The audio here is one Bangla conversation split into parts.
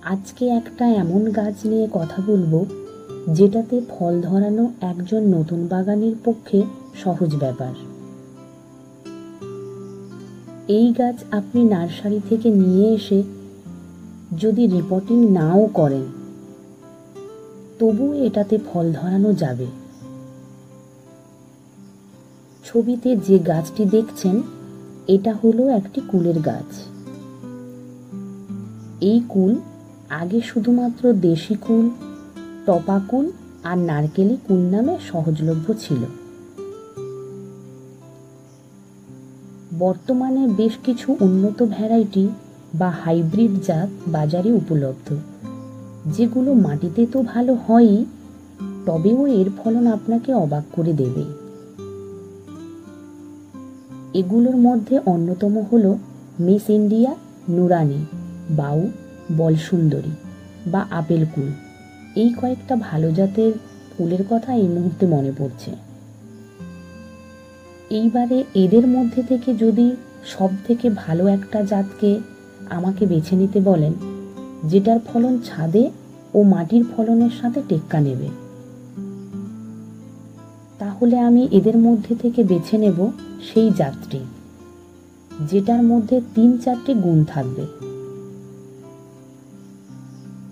আজকে একটা এমন গাছ নিয়ে কথা বলবো যেটাতে ফল ধরানো একজন নতুন বাগানের পক্ষে সহজ ব্যাপার। এই গাছ আপনি নার্সারি থেকে নিয়ে এসে যদি রিপোর্টিং নাও করেন তবু এটাতে ফল ধরানো যাবে। ছবিতে যে গাছটি দেখছেন এটা হলো একটি কুলের গাছ। এই কুল আগে শুধুমাত্র দেশি কুল, টপা কুল আর নারকেলি কুল নামে সহজলভ্য ছিল। বর্তমানে বেশ কিছু উন্নত ভ্যারাইটি বা হাইব্রিড জাত বাজারে উপলব্ধ, যেগুলো মাটিতে তো ভালো হয়ই, তবেও এর ফলন আপনাকে অবাক করে দেবে। এগুলোর মধ্যে অন্যতম হল মিস ইন্ডিয়া, নুরানি, বাউ, বলসুন্দরী বা আপেল কুল। এই কয়েকটা ভালো জাতের কুলের কথা এই মুহূর্তে মনে পড়ছে। এইবারে এদের মধ্যে থেকে যদি সব থেকে ভালো একটা জাতকে আমাকে বেছে নিতে বলেন, যেটার ফলন ছাদে ও মাটির ফলনের সাথে টেক্কা নেবে, তাহলে আমি এদের মধ্যে থেকে বেছে নেব সেই জাতটি যেটার মধ্যে 3-4টি গুণ থাকবে।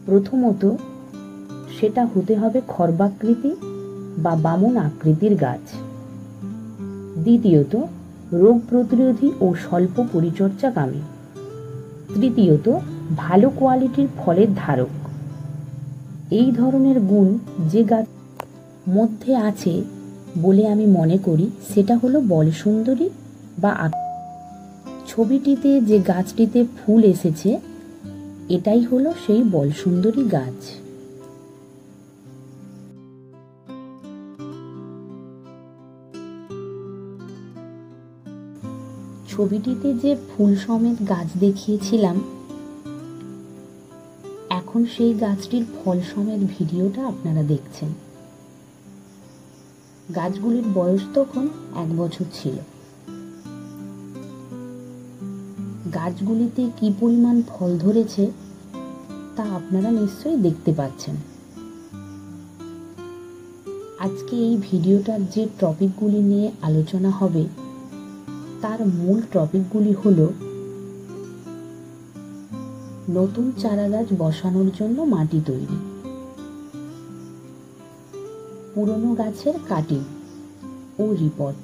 প্রথমত, সেটা হতে হবে খর্বাকৃতি বা বামন আকৃতির গাছ। দ্বিতীয়ত, রোগ প্রতিরোধী ও স্বল্প পরিচর্যাকামী। তৃতীয়ত, ভালো কোয়ালিটির ফলের ধারক। এই ধরনের গুণ যে গাছ মধ্যে আছে বলে আমি মনে করি সেটা হলো বলসুন্দরী বা ছবিটিতে যে গাছটিতে ফুল এসেছে এটাই হলো সেই বলসুন্দরী গাছ। ছবিটিতে যে ফুল সমেত গাছ দেখিয়েছিলাম, এখন সেই গাছটির ফল সমেত ভিডিওটা আপনারা দেখছেন। গাছগুলির বয়স তখন 1 বছর ছিল। গাছগুলিতে কি পরিমাণ ফল ধরেছে তা আপনারা নিশ্চয়ই দেখতে পাচ্ছেন। আজকে এই ভিডিওটার যে টপিকগুলি নিয়ে আলোচনা হবে তার মূল টপিকগুলি হলো নতুন চারা গাছ বসানোর জন্য মাটি তৈরি, পুরনো গাছের কাটিং ও রিপোর্ট,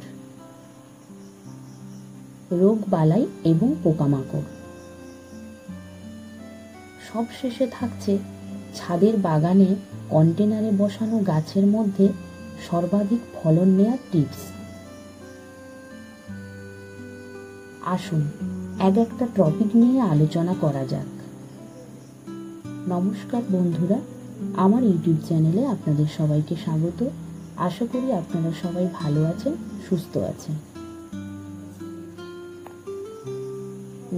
রোগ বালাই এবং পোকামাকড়। সব শেষে থাকছে ছাদের বাগানে কন্টেনারে বসানো গাছের মধ্যে সর্বাধিক ফলন নেওয়ার টিপস। আসুন এক একটা টপিক নিয়ে আলোচনা করা যাক। নমস্কার বন্ধুরা, আমার ইউটিউব চ্যানেলে আপনাদের সবাইকে স্বাগত। আশা করি আপনারা সবাই ভালো আছেন, সুস্থ আছেন।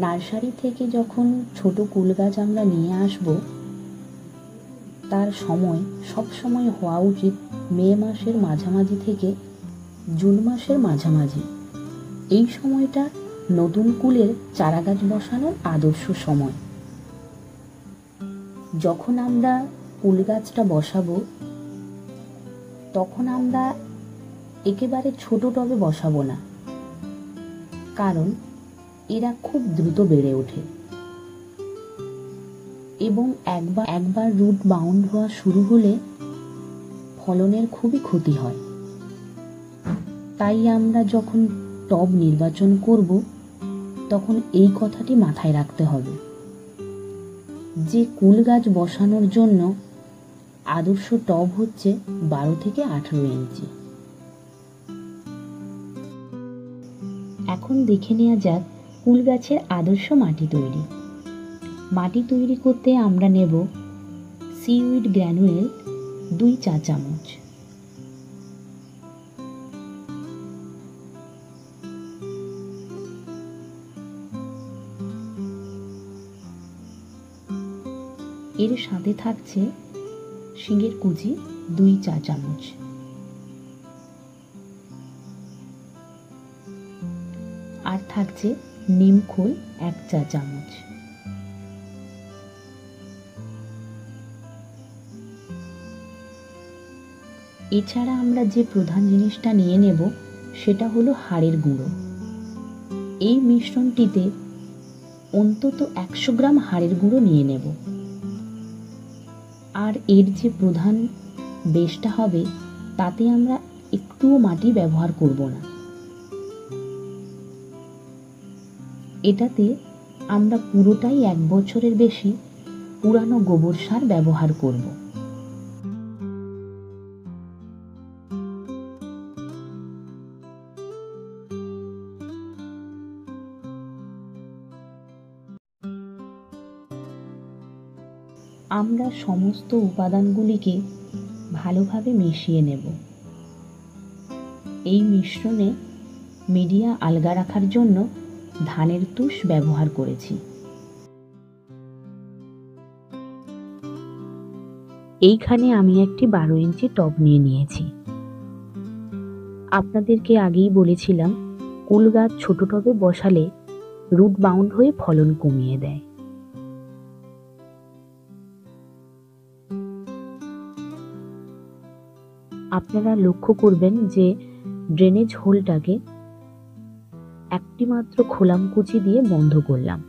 নার্সারি থেকে যখন ছোট কুল গাছ আমরা নিয়ে আসব, তার সময় সব সময় হওয়া উচিত মে মাসের মাঝামাঝি থেকে জুন মাসের মাঝামাঝি। এই সময়টা নতুন কুলের চারা গাছ বসানোর আদর্শ সময়। যখন আমরা কুল গাছটা বসাবো তখন আমরা একেবারে ছোট টবে বসাবো না, কারণ এরা খুব দ্রুত বেড়ে ওঠে এবং একবার রুট বাউন্ড হওয়া শুরু হলে ফলনের খুবই ক্ষতি হয়। তাই আমরা যখন টব নির্বাচন করব তখন এই কথাটি মাথায় রাখতে হবে যে কুল গাছ বসানোর জন্য আদর্শ টব হচ্ছে 12 থেকে 18 ইঞ্চি। এখন দেখে নেওয়া যাক কুল গাছের আদর্শ মাটি তৈরি। মাটি তৈরি করতে আমরা নেব সিউইড গ্র্যানুয়েল 2 চা চামচ, এর সাথে থাকছে শিঙের কুচি 2 চা চামচ, আর থাকছে নিম খোল 1 চা চামচ। এছাড়া আমরা যে প্রধান জিনিসটা নিয়ে নেব সেটা হলো হাড়ের গুঁড়ো। এই মিশ্রণটিতে অন্তত 100 গ্রাম হাড়ের গুঁড়ো নিয়ে নেব। আর এর যে প্রধান বেশটা হবে তাতে আমরা একটুও মাটি ব্যবহার করব না। এটাতে আমরা পুরোটাই 1 বছরের বেশি পুরানো গোবর সার ব্যবহার করব। আমরা সমস্ত উপাদানগুলিকে ভালোভাবে মিশিয়ে নেব। এই মিশ্রণে মিডিয়া আলগা রাখার জন্য ধানের তুষ ব্যবহার করেছি। এইখানে আমি একটি 12 ইঞ্চি টব নিয়ে নিয়েছি। আপনাদেরকে আগেই বলেছিলাম কুল গাছ ছোট টবে বসালে রুট বাউন্ড হয়ে ফলন কমিয়ে দেয়। আপনারা লক্ষ্য করবেন যে ড্রেনেজ হোলটাকে একটি মাত্র খোলামকুচি দিয়ে বন্ধ করলাম।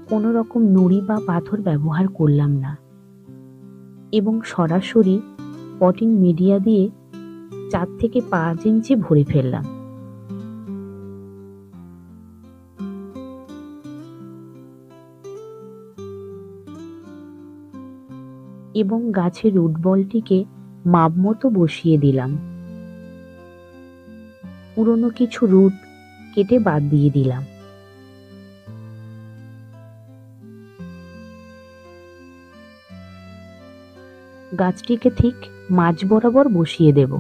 কোনো রকম নুড়ি বা পাথর ব্যবহার করলাম না এবং সরাসরি পটিং মিডিয়া দিয়ে 4 থেকে 5 ইঞ্চি ভরে ফেললাম। এবং গাছের রুট বলটিকে মাপ মতো বসিয়ে দিলাম। পুরনো কিছু রুট কেটে বাদ দিয়ে দিলাম। গাছটিকে ঠিক মাঝ বরাবর বসিয়ে দেব।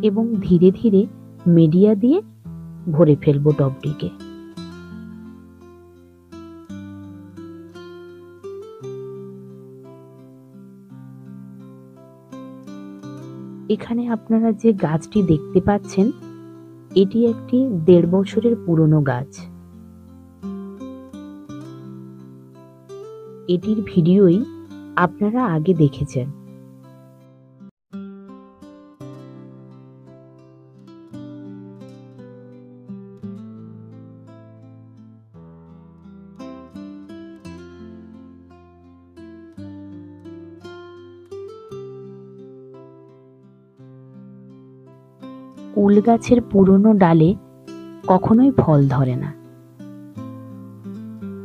এবং ধীরে ধীরে মিডিয়া দিয়ে ভরে ফেলবো টবটিকে। এখানে আপনারা যে গাছটি দেখতে পাচ্ছেন এটি একটি 1.5 বছরের পুরনো গাছ। এটির ভিডিওই আপনারা আগে দেখেছেন। কুল গাছের পুরনো ডালে কখনোই ফল ধরে না,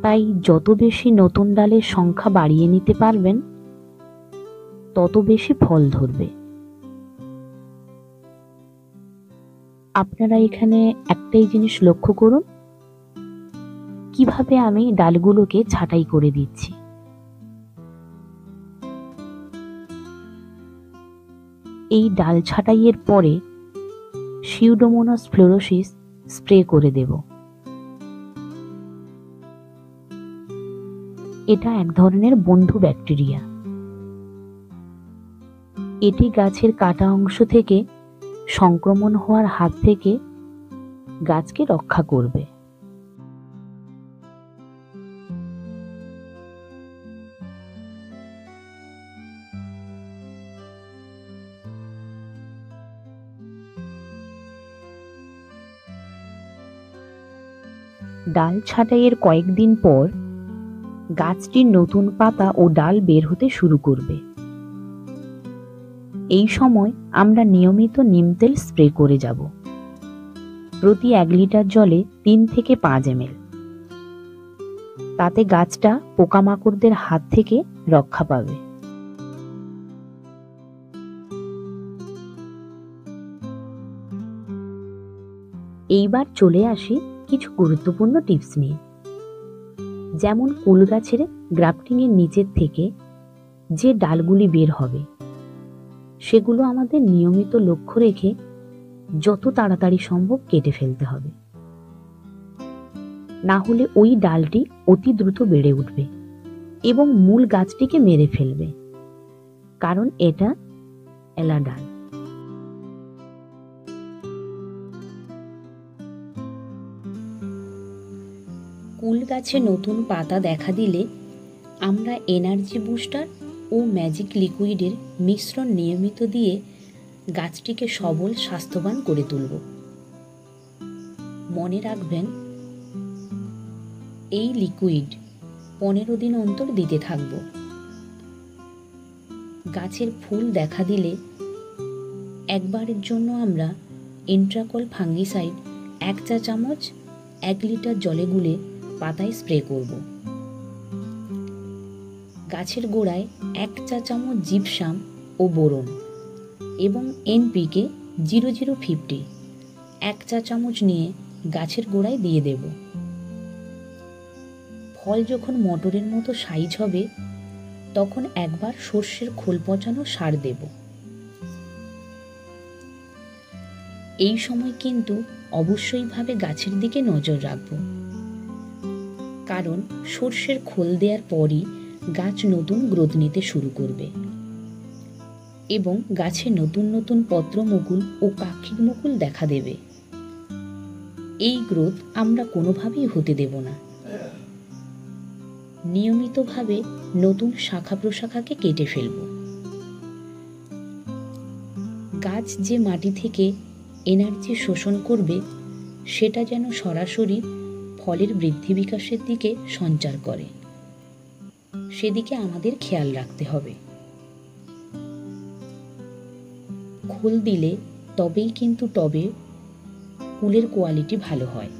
তাই যত বেশি নতুন ডালের সংখ্যা বাড়িয়ে নিতে পারবেন তত বেশি ফল ধরবে। আপনারা এখানে একটাই জিনিস লক্ষ্য করুন, কিভাবে আমি ডালগুলোকে ছাঁটাই করে দিচ্ছি। এই ডাল ছাঁটাইয়ের পরে সিউডোমোনাস ফ্লোরোসিস স্প্রে করে দেব। এটা এক ধরনের বন্ধু ব্যাকটেরিয়া। এটি গাছের কাটা অংশ থেকে সংক্রমণ হওয়ার হাত থেকে গাছকে রক্ষা করবে। ডাল ছাঁটাইয়ের কয়েকদিন পর গাছটির নতুন পাতা ও ডাল বের হতে শুরু করবে। এই সময় আমরা নিয়মিত নিম তেল স্প্রে করে যাব। প্রতি 1 লিটার জলে 3 থেকে 5 ml। তাতে গাছটা পোকামাকড়দের হাত থেকে রক্ষা পাবে। এইবার চলে আসি কিছু গুরুত্বপূর্ণ টিপস নিয়ে। যেমন কুল গাছের গ্রাফটিং এর নিচের থেকে যে ডালগুলি বের হবে সেগুলো আমাদের নিয়মিত লক্ষ্য রেখে যত তাড়াতাড়ি সম্ভব কেটে ফেলতে হবে, না হলে ওই ডালটি অতি দ্রুত বেড়ে উঠবে এবং মূল গাছটিকে মেরে ফেলবে, কারণ এটা এলা ডাল। কুল গাছে নতুন পাতা দেখা দিলে আমরা এনার্জি বুস্টার ও ম্যাজিক লিকুইডের মিশ্রণ নিয়মিত দিয়ে গাছটিকে সবল স্বাস্থ্যবান করে তুলব। মনে রাখবেন, এই লিকুইড 15 দিন অন্তর দিতে থাকব। গাছের ফুল দেখা দিলে একবারের জন্য আমরা ইন্ট্রাকল ফাঙ্গিসাইড 1 চা চামচ 1 লিটার জলে গুলে পাতায় স্প্রে করব। গাছের গোড়ায় 1 চা চামচ জিপসাম ও বোরন এবং NPK 0050 1 চা চামচ নিয়ে গাছের গোড়ায় দিয়ে দেব। ফল যখন মটরের মতো সাইজ হবে তখন একবার সর্ষের খোল পচানো সার দেব। এই সময় কিন্তু অবশ্যইভাবে গাছের দিকে নজর রাখব, কারণ সর্ষের খোল দেওয়ার পরই গাছ নতুন গ্রোথ নিতে শুরু করবে এবং গাছে নতুন নতুন পত্রমুকুল ও কাক্ষিক মুকুল দেখা দেবে। এই গ্রোথ আমরা কোনোভাবেই হতে দেব না। নিয়মিতভাবে নতুন শাখা প্রশাখাকে কেটে ফেলব। গাছ যে মাটি থেকে এনার্জি শোষণ করবে সেটা যেন সরাসরি ফলের বৃদ্ধি বিকাশের দিকে সঞ্চার করে, সেদিকে আমাদের খেয়াল রাখতে হবে। খোল দিলে তবেই কিন্তু টবে ফুলের কোয়ালিটি ভালো হয়।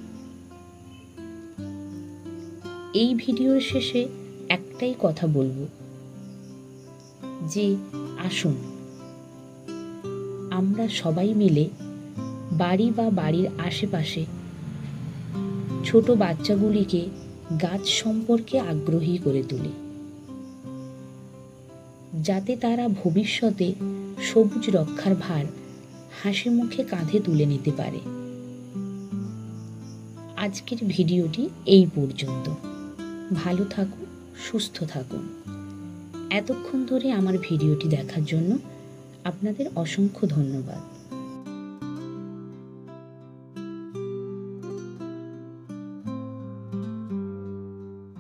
এই ভিডিওর শেষে একটাই কথা বলবো যে আসুন আমরা সবাই মিলে বাড়ি বা বাড়ির আশেপাশে ছোট বাচ্চাগুলিকে গাছ সম্পর্কে আগ্রহী করে তুলি, যাতে তারা ভবিষ্যতে সবুজ রক্ষার ভার হাসি মুখে কাঁধে তুলে নিতে পারে। আজকের ভিডিওটি এই পর্যন্ত। ভালো থাকুন, সুস্থ থাকুন। এতক্ষণ ধরে আমার ভিডিওটি দেখার জন্য আপনাদের অসংখ্য ধন্যবাদ।